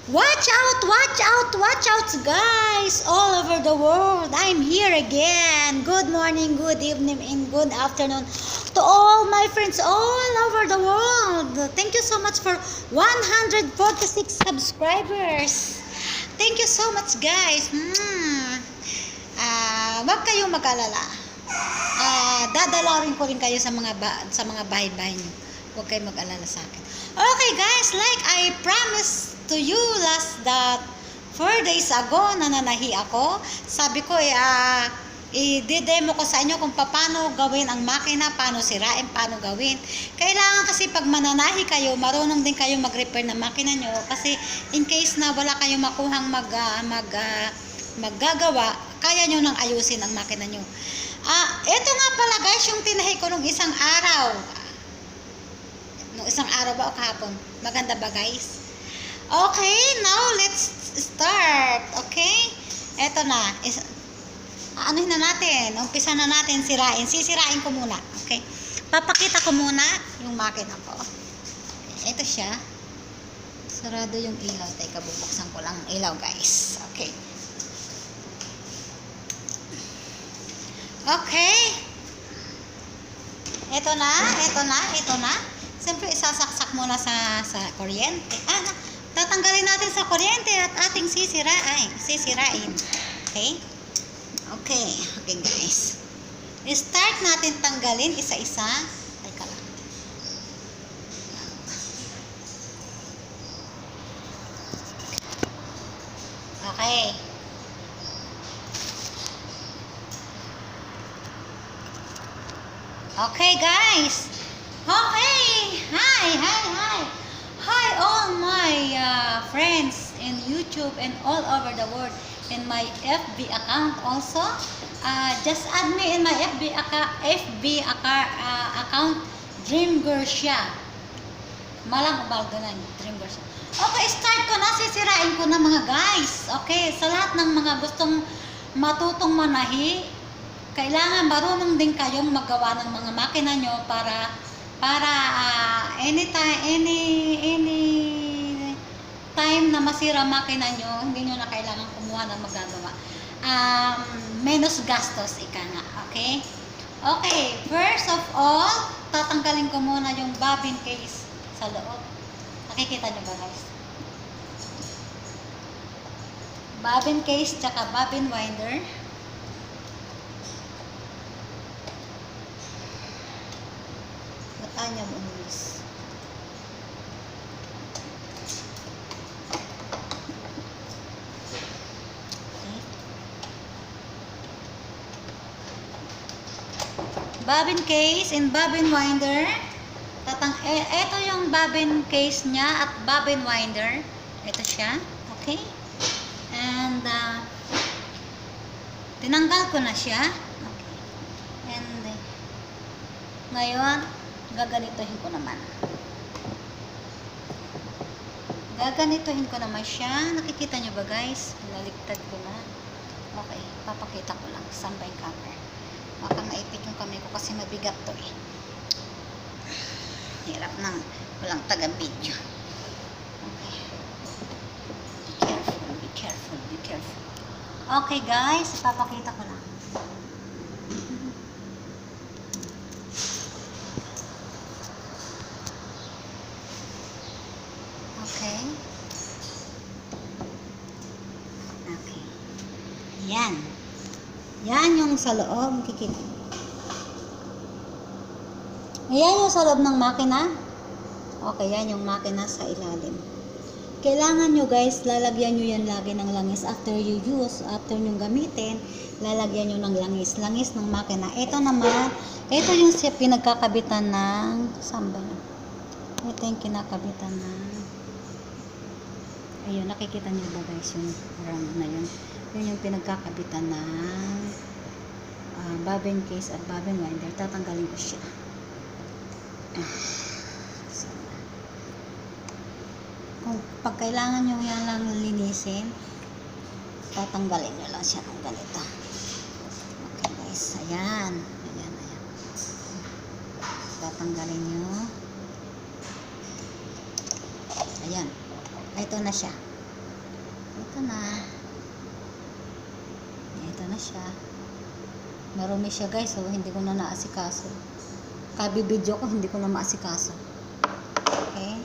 Watch out, watch out, watch out, guys, all over the world. I'm here again. Good morning, good evening, and good afternoon to all my friends all over the world. Thank you so much for 146 subscribers. Thank you so much, guys. Wag kayong mag-alala. Dadalawin ko rin kayo sa mga bahay-bahay niyo. Huwag kayong mag-alala sa akin. Okay, guys, like I promised to you that 4 days ago nananahi ako. Sabi ko i-demo ko sa inyo kung paano gawin ang makina, paano sirain, paano gawin. Kailangan kasi pag mananahi kayo, marunong din kayo mag-repair ng makina nyo. Kasi in case na wala kayong makuhang maggagawa, kaya nyo nang ayusin ang makina nyo. Ito nga pala, guys, yung tinahi ko nung isang araw. Nung isang araw ba o kahapon? Maganda ba, guys? Okay, now let's start. Okay? Eto na. Anuhin na natin. Umpisa na natin sirain. Sisirain ko muna. Okay? Papakita ko muna yung makina ko. Okay, ito siya. Sarado yung ilaw. Teka, bubuksan ko lang ang ilaw, guys. Okay. Okay. Ito na. Siyempre, isasaksak muna sa kuryente. Tatanggalin natin sa kuryente at ating sisirain. Okay? Okay, guys. I-start natin tanggalin isa-isa. Teka lang. Okay. Okay, guys. Okay. Hi all my friends in YouTube and all over the world, in my FB account also. Just add me in my FB account, Dream Garcia. Malang balganan, Dream Garcia. Okay, start ko na. Sisirain ko na, mga guys. Okay, sa lahat ng mga gustong matutong manahi, kailangan marunong din kayong magawa ng mga makina nyo para any time na masira makina nyo, hindi nyo na kailangan kumuha ng magagawa. Menos gastos, ika nga. Okay? Okay, first of all, tatanggalin ko muna yung bobbin case sa loob. Nakikita nyo ba, guys? Bobbin case tsaka bobbin winder. Batanya mo umis. Bobbin case and bobbin winder. Ito yung bobbin case niya at bobbin winder. Ito siya. Okay? And tinanggal ko na siya. Okay. And ngayon, gaganituhin ko naman. Siya. Nakikita nyo ba, guys? Pinaligtad ko na. Okay, papakita ko lang. Saan ba yung camera? Baka maipit yung kamay ko kasi mabigat to eh. Hirap nang walang taga-video. Okay. Be careful. Okay, guys, papakita ko lang. Okay. Yan yung sa loob, kikita. Ayan yung sa loob ng makina. Okay, yan yung makina sa ilalim. Kailangan nyo, guys, lalagyan nyo yan lagi ng langis. After you use, after nyo gamitin, lalagyan nyo ng langis ng makina. Ito naman, ito yung pinagkakabitan ng samba. Ito yung kinakabitan ng, ayun, nakikita nyo ba, guys, yung round na yun. Yun yung pinagkakabitan ng bobbin case at bobbin winder. Tatanggalin ko siya. Kung pag kailangan nyo yan lang linisin, tatanggalin nyo lang siya ng ganito. Okay, guys. Ayan. Tatanggalin nyo. Ayan. Ito na siya. Ito na. Ito na siya. Marumi siya guys, so hindi ko na naasikaso. Kabibidyo ko, hindi ko na maasikaso. Okay.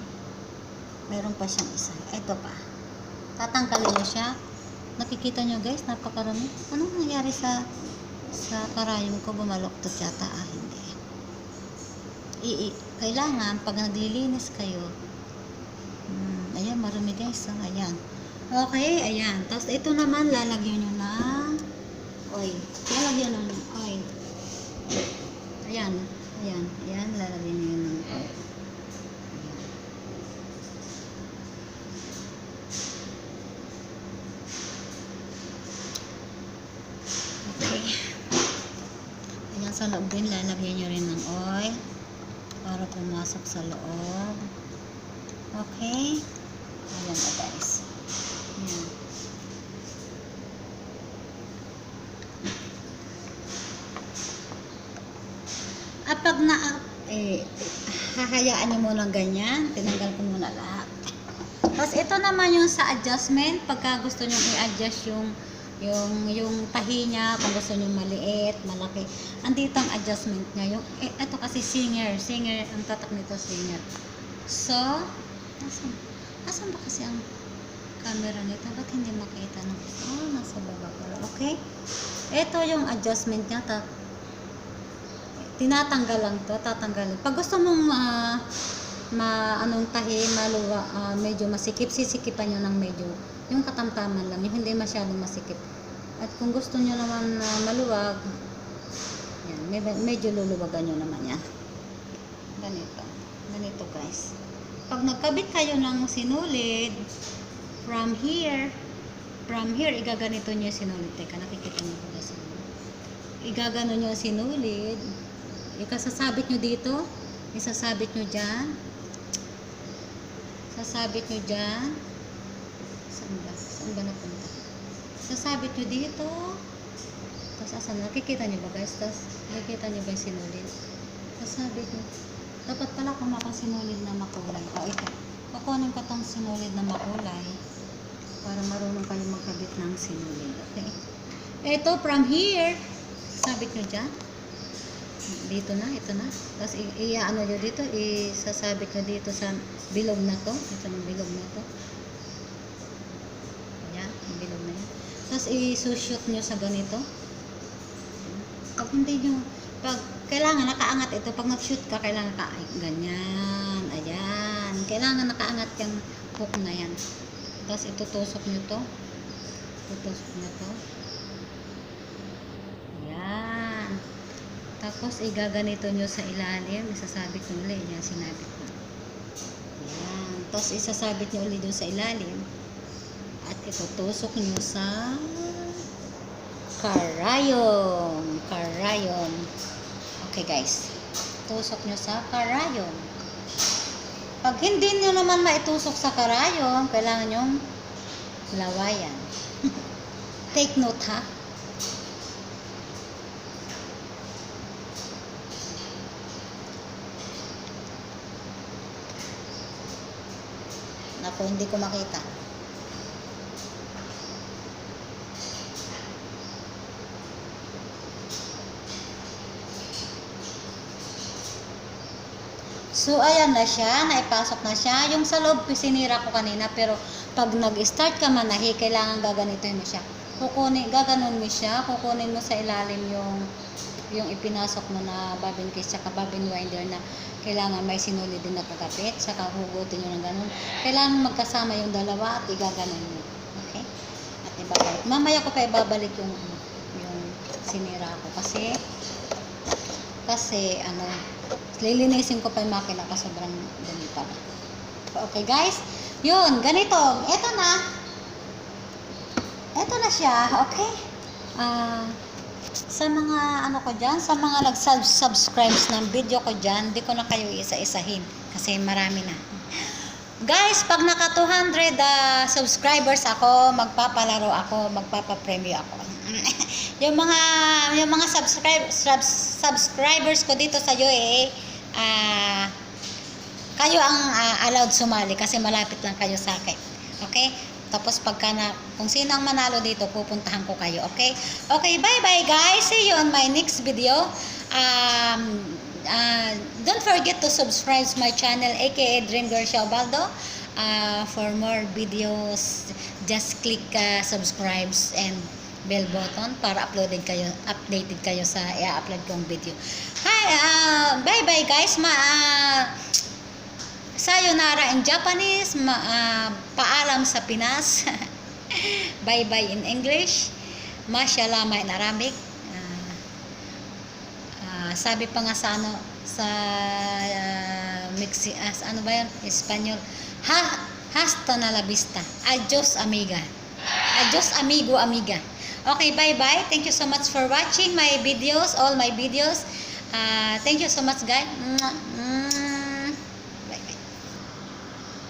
Meron pa siyang isa. Ito pa. Tatanggalin mo siya. Nakikita nyo guys, napakarami. Anong nangyari sa karayom ko? Bumaloktot yata. Hindi. Kailangan, pag naglilinis kayo, ayan, marami guys. Ayan. Okay, ayan. Tapos ito naman, lalagyan nyo ng oil. Lalagyan nyo ng oil. Ayan. Ayan. Ayan, lalagyan nyo ng oil. Okay. Ayan, sa loob din, lalagyan nyo rin ng oil para pumasok sa loob. Okay. Ayan na guys. Ayan. At pag hahayaan nyo muna ganyan, tinanggal ko muna lahat. Tapos ito naman yung sa adjustment, pagka gusto nyo i-adjust yung tahi niya, kung gusto nyo maliit, malaki. Andito ang adjustment niya. Ito kasi singer, ang tatak nito singer. So, asan ba kasi ang camera nito? Ba't hindi makita ng nasa baba pala. Okay? Ito yung adjustment niya. Tinatanggal lang to, tatanggalin. Pag gusto mong anong tahi, maluwa, medyo masikip, sisikipan nyo ng medyo, yung katamtaman lang, yung hindi masyadong masikip. At kung gusto nyo naman maluwag, yan, medyo luluwagan nyo naman yan. Ganito guys. Pag nagkabit kayo ng sinulid, from here, igaganito nyo yung sinulid. Teka, nakikita nyo po na sinulid. Igagano nyo yung sinulid. Ikasasabit nyo dito, isasabit nyo dyan, sasabit nyo dyan, saan ba napunta? Sasabit nyo dito, tapos asan, nakikita nyo ba guys? Tapos nakikita nyo ba yung sinulid? Sasabit nyo, dapat pala kung sinulid na makulay. Ito, kukunin ko tong sinulid na makulay para marunong kayo magkabit ng sinulid. Okay, ito from here, sabit nyo dyan. Dito na, ito na. Tapos i-ano nyo dito, isasabit nyo dito sa bilog na to. Ito yung bilog na to. Ayan, yung bilog na yan. Tapos i-shoot nyo sa ganito. Pag hindi nyo, kailangan nakaangat ito. Pag nag-shoot ka, kailangan ganyan. Ayan. Kailangan nakaangat yung hook na yan. Tapos itutusok nyo to. Tutusok nyo to. Tapos, igaganito nyo sa ilalim. Isasabit nyo ulit. Yan, sinabit ko. Yan. Tapos, isasabit nyo ulit dun sa ilalim. At itutusok nyo sa karayom. Karayom. Okay, guys. Tusok nyo sa karayom. Pag hindi nyo naman maitusok sa karayom, kailangan nyo lawayan. Take note, ha? Ako, hindi ko makita. So, ayan na siya. Naipasok na siya. Yung sa loob, sinira ko kanina. Pero, pag nag-start ka manahi, kailangan gaganituin mo siya. Gaganon mo siya. Kukunin mo sa ilalim yung ipinasok mo na bobbin case tsaka bobbin winder na kailangan may sinulid din na pagkapit, saka hugutin nyo ng ganun. Kailangan magkasama yung dalawa at igaganon nyo. Okay? At ibabalik. Mamaya ko pa ibabalik yung sinira ko. Kasi lilinisin ko pa yung makina ko, sobrang dumi pa. Okay guys, yun, ganito. Ito na siya. Okay? Sa mga sa mga nag-subscribe ng video ko dyan, di ko na kayo isa-isahin kasi marami na. Guys, pag naka 200 subscribers ako, magpapalaro ako, magpapapremyo ako. yung mga subscribers ko dito sa UAE, kayo ang allowed sumali kasi malapit lang kayo sa akin. Okay? Tapos kung sino ang manalo dito, pupuntahan ko kayo, okay? Okay, bye-bye guys. See you on my next video. Don't forget to subscribe my channel, aka Dream Girl Xiaobaldo. For more videos, just click subscribe and bell button para updated kayo sa i-upload kong video. Hi, bye-bye guys. Sayonara in Japanese, paalam sa Pinas. Bye-bye in English. Mashalama in Arabic. Sabi pa nga sa ano ba yan? Espanyol. Hasta na la vista. Adios amiga. Adios amigo, amiga. Okay, bye-bye. Thank you so much for watching my videos, all my videos. Thank you so much guys.